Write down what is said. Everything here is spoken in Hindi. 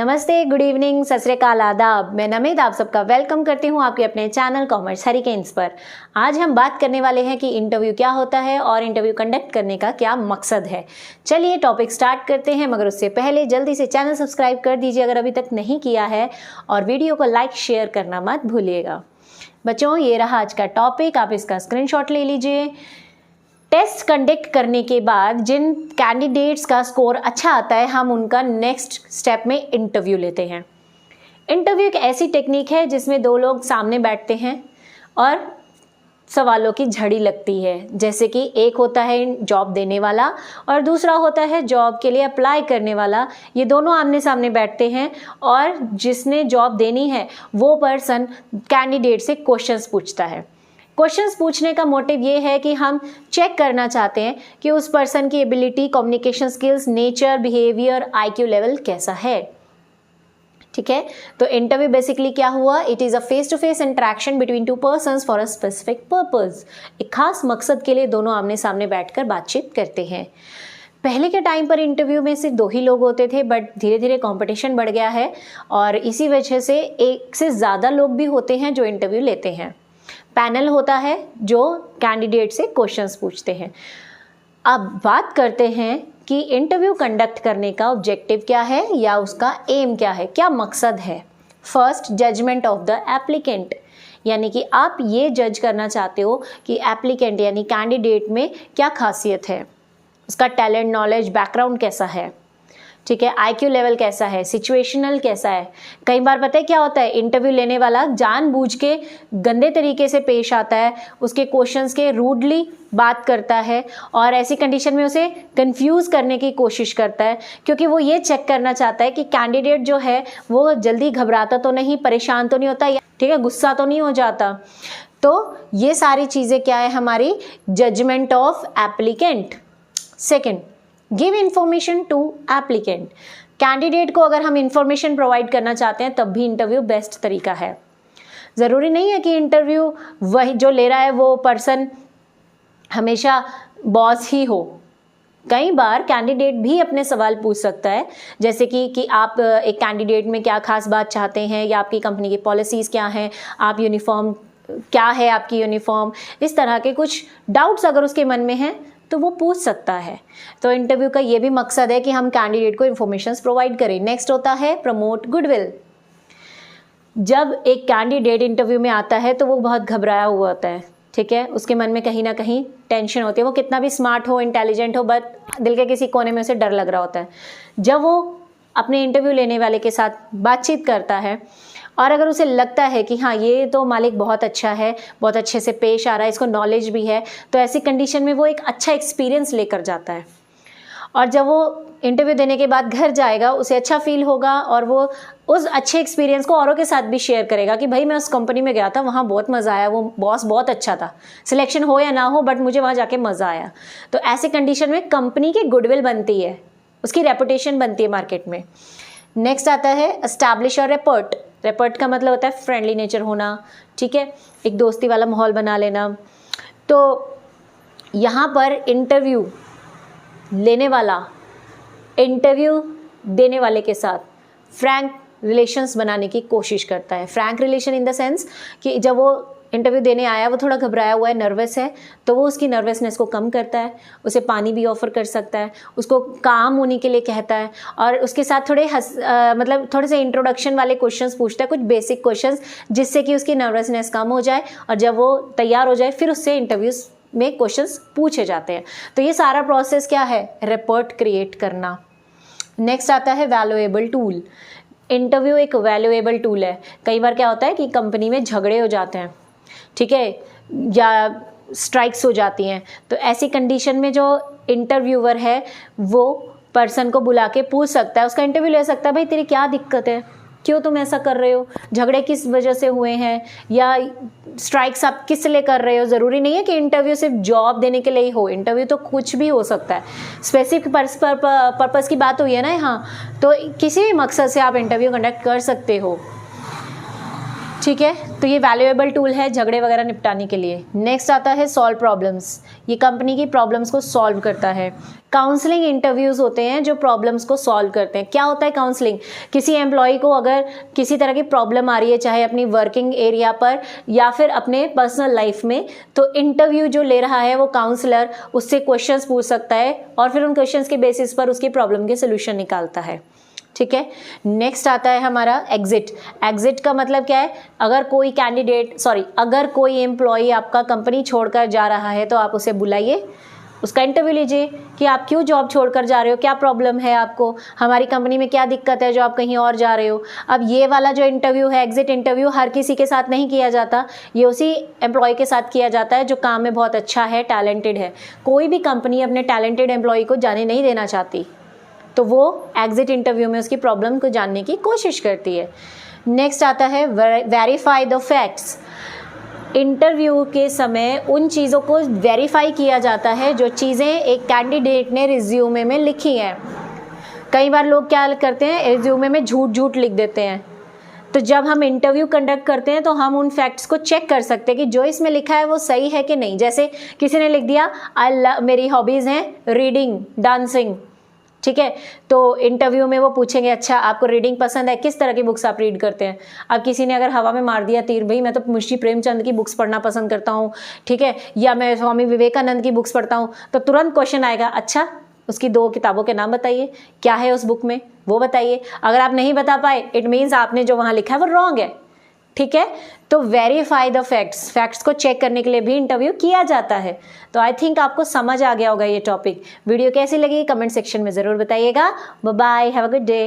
नमस्ते, गुड इवनिंग, सत श्री अकाल, आदाब। मैं नमित आप सबका वेलकम करती हूँ आपके अपने चैनल कॉमर्स हरिकेन्स पर। आज हम बात करने वाले हैं कि इंटरव्यू क्या होता है और इंटरव्यू कंडक्ट करने का क्या मकसद है। चलिए टॉपिक स्टार्ट करते हैं, मगर उससे पहले जल्दी से चैनल सब्सक्राइब कर दीजिए अगर अभी तक नहीं किया है, और वीडियो को लाइक शेयर करना मत भूलिएगा। बच्चों, ये रहा आज का टॉपिक, आप इसका स्क्रीनशॉट ले लीजिए। टेस्ट कंडक्ट करने के बाद जिन कैंडिडेट्स का स्कोर अच्छा आता है, हम उनका नेक्स्ट स्टेप में इंटरव्यू लेते हैं। इंटरव्यू एक ऐसी टेक्निक है जिसमें दो लोग सामने बैठते हैं और सवालों की झड़ी लगती है। जैसे कि एक होता है जॉब देने वाला और दूसरा होता है जॉब के लिए अप्लाई करने वाला। ये दोनों आमने सामने बैठते हैं और जिसने जॉब देनी है वो पर्सन कैंडिडेट से क्वेश्चंस पूछता है। क्वेश्चंस पूछने का मोटिव ये है कि हम चेक करना चाहते हैं कि उस पर्सन की ability, communication skills, nature, behaviour, IQ level कैसा है। ठीक है, तो इंटरव्यू बेसिकली क्या हुआ? It is a face to face interaction between two persons for a specific purpose. एक खास मकसद के लिए दोनों आमने सामने बैठकर बातचीत करते हैं। पहले के टाइम पर इंटरव्यू में सिर्फ 2 ही लोग होते थे, बट धीरे धीरे कंपटीशन बढ़ गया है और इसी वजह से एक से ज़्यादा लोग भी होते हैं जो इंटरव्यू लेते हैं। पैनल होता है जो कैंडिडेट से क्वेश्चंस पूछते हैं। अब बात करते हैं कि इंटरव्यू कंडक्ट करने का ऑब्जेक्टिव क्या है या उसका एम क्या है, क्या मकसद है। First, judgement of the applicant, यानी कि आप ये जज करना चाहते हो कि एप्लीकेंट यानी कैंडिडेट में क्या खासियत है, उसका टैलेंट, नॉलेज, बैकग्राउंड कैसा है। ठीक है, आईक्यू लेवल कैसा है, सिचुएशनल कैसा है। कई बार पता है क्या होता है, इंटरव्यू लेने वाला जानबूझ के गंदे तरीके से पेश आता है, उसके क्वेश्चंस के रूडली बात करता है और ऐसी कंडीशन में उसे कंफ्यूज करने की कोशिश करता है, क्योंकि वो ये चेक करना चाहता है कि कैंडिडेट जो है वो जल्दी घबराता तो नहीं, परेशान तो नहीं होता, ठीक है, गुस्सा तो नहीं हो जाता। तो ये सारी चीज़ें क्या है, हमारी judgement of applicant. Second, give information to applicant. Candidate को अगर हम इंफॉर्मेशन प्रोवाइड करना चाहते हैं तब भी इंटरव्यू बेस्ट तरीका है। ज़रूरी नहीं है कि इंटरव्यू वही जो ले रहा है वो पर्सन हमेशा बॉस ही हो। कई बार कैंडिडेट भी अपने सवाल पूछ सकता है, जैसे कि आप एक कैंडिडेट में क्या खास बात चाहते हैं, या आपकी कंपनी की पॉलिसीज़ क्या हैं, आप यूनिफॉर्म क्या है, आपकी यूनिफॉर्म, इस तरह के कुछ डाउट्स अगर उसके मन में हैं तो वो पूछ सकता है। तो इंटरव्यू का ये भी मकसद है कि हम कैंडिडेट को इन्फॉर्मेशंस प्रोवाइड करें। नेक्स्ट होता है प्रमोट गुडविल। जब एक कैंडिडेट इंटरव्यू में आता है तो वो बहुत घबराया हुआ होता है, ठीक है, उसके मन में कहीं ना कहीं टेंशन होती है। वो कितना भी स्मार्ट हो, इंटेलिजेंट हो, बट दिल के किसी कोने में उसे डर लग रहा होता है। जब वो अपने इंटरव्यू लेने वाले के साथ बातचीत करता है और अगर उसे लगता है कि हाँ, ये तो मालिक बहुत अच्छा है, बहुत अच्छे से पेश आ रहा है, इसको नॉलेज भी है, तो ऐसी कंडीशन में वो एक अच्छा एक्सपीरियंस लेकर जाता है। और जब वो इंटरव्यू देने के बाद घर जाएगा उसे अच्छा फील होगा और वो उस अच्छे एक्सपीरियंस को औरों के साथ भी शेयर करेगा कि भाई मैं उस कंपनी में गया था, वहाँ बहुत मज़ा आया, वो बॉस बहुत अच्छा था, सिलेक्शन हो या ना हो बट मुझे वहाँ जाके मज़ा आया। तो ऐसे कंडीशन में कंपनी की गुडविल बनती है, उसकी रेपुटेशन बनती है मार्केट में। नेक्स्ट आता है एस्टैब्लिश और रेपर्ट। रेपर्ट का मतलब होता है फ्रेंडली नेचर होना, ठीक है, एक दोस्ती वाला माहौल बना लेना। तो यहाँ पर इंटरव्यू लेने वाला इंटरव्यू देने वाले के साथ फ्रैंक रिलेशंस बनाने की कोशिश करता है। Frank relation in the sense कि जब वो इंटरव्यू देने आया, वो थोड़ा घबराया हुआ है, नर्वस है, तो वो उसकी नर्वसनेस को कम करता है, उसे पानी भी ऑफर कर सकता है, उसको काम होने के लिए कहता है और उसके साथ मतलब थोड़े से इंट्रोडक्शन वाले क्वेश्चंस पूछता है, कुछ बेसिक क्वेश्चंस, जिससे कि उसकी नर्वसनेस कम हो जाए और जब वो तैयार हो जाए फिर उससे इंटरव्यूज में क्वेश्चंस पूछे जाते हैं। तो ये सारा प्रोसेस क्या है? रेपर्ट क्रिएट करना। नेक्स्ट आता है वैल्यूएबल टूल। इंटरव्यू एक वैल्यूएबल टूल है। कई बार क्या होता है कि कंपनी में झगड़े हो जाते हैं, ठीक है, या स्ट्राइक्स हो जाती हैं, तो ऐसी कंडीशन में जो इंटरव्यूअर है वो पर्सन को बुला के पूछ सकता है, उसका इंटरव्यू ले सकता है, भाई तेरी क्या दिक्कत है, क्यों तुम ऐसा कर रहे हो, झगड़े किस वजह से हुए हैं, या स्ट्राइक्स आप किस लिए कर रहे हो। ज़रूरी नहीं है कि इंटरव्यू सिर्फ जॉब देने के लिए ही हो, इंटरव्यू तो कुछ भी हो सकता है। स्पेसिफिक पर्पस की बात हुई है ना यहाँ, तो किसी भी मकसद से आप इंटरव्यू कंडक्ट कर सकते हो, ठीक है। तो ये वैल्यूएबल टूल है झगड़े वगैरह निपटाने के लिए। नेक्स्ट आता है सॉल्व प्रॉब्लम्स, ये कंपनी की प्रॉब्लम्स को सॉल्व करता है। काउंसलिंग इंटरव्यूज़ होते हैं जो प्रॉब्लम्स को सॉल्व करते हैं। क्या होता है काउंसलिंग? किसी एम्प्लॉय को अगर किसी तरह की प्रॉब्लम आ रही है, चाहे अपनी वर्किंग एरिया पर या फिर अपने पर्सनल लाइफ में, तो इंटरव्यू जो ले रहा है वो काउंसलर उससे क्वेश्चंस पूछ सकता है और फिर उन क्वेश्चंस के बेसिस पर उसकी प्रॉब्लम के सोल्यूशन निकालता है। ठीक है। नेक्स्ट आता है हमारा एग्जिट। एग्जिट का मतलब क्या है? अगर कोई एम्प्लॉय आपका कंपनी छोड़कर जा रहा है तो आप उसे बुलाइए, उसका इंटरव्यू लीजिए कि आप क्यों जॉब छोड़कर जा रहे हो, क्या प्रॉब्लम है आपको, हमारी कंपनी में क्या दिक्कत है जो आप कहीं और जा रहे हो। अब ये वाला जो इंटरव्यू है, एग्जिट इंटरव्यू, हर किसी के साथ नहीं किया जाता, ये उसी एम्प्लॉय के साथ किया जाता है जो काम में बहुत अच्छा है, टैलेंटेड है। कोई भी कंपनी अपने टैलेंटेड एम्प्लॉय को जाने नहीं देना चाहती, तो वो एग्जिट इंटरव्यू में उसकी प्रॉब्लम को जानने की कोशिश करती है। नेक्स्ट आता है वेरीफाई द फैक्ट्स। इंटरव्यू के समय उन चीज़ों को वेरीफाई किया जाता है जो चीज़ें एक कैंडिडेट ने रिज्यूमे में लिखी हैं। कई बार लोग क्या करते हैं, रिज्यूमे में झूठ लिख देते हैं। तो जब हम इंटरव्यू कंडक्ट करते हैं तो हम उन फैक्ट्स को चेक कर सकते हैं कि जो इसमें लिखा है वो सही है कि नहीं। जैसे किसी ने लिख दिया मेरी हॉबीज़ हैं रीडिंग, डांसिंग, ठीक है, तो इंटरव्यू में वो पूछेंगे अच्छा आपको रीडिंग पसंद है, किस तरह की बुक्स आप रीड करते हैं। अब किसी ने अगर हवा में मार दिया तीर, भाई मैं तो मुंशी प्रेमचंद की बुक्स पढ़ना पसंद करता हूँ, ठीक है, या मैं स्वामी विवेकानंद की बुक्स पढ़ता हूँ, तो तुरंत क्वेश्चन आएगा अच्छा उसकी 2 किताबों के नाम बताइए, क्या है उस बुक में वो बताइए। अगर आप नहीं बता पाए इट मीन्स आपने जो वहाँ लिखा है वो रॉन्ग है। ठीक है, तो वेरीफाई द फैक्ट्स को चेक करने के लिए भी इंटरव्यू किया जाता है। तो आई थिंक आपको समझ आ गया होगा ये टॉपिक। वीडियो कैसी लगी कमेंट सेक्शन में ज़रूर बताइएगा। Bye bye, have a good day.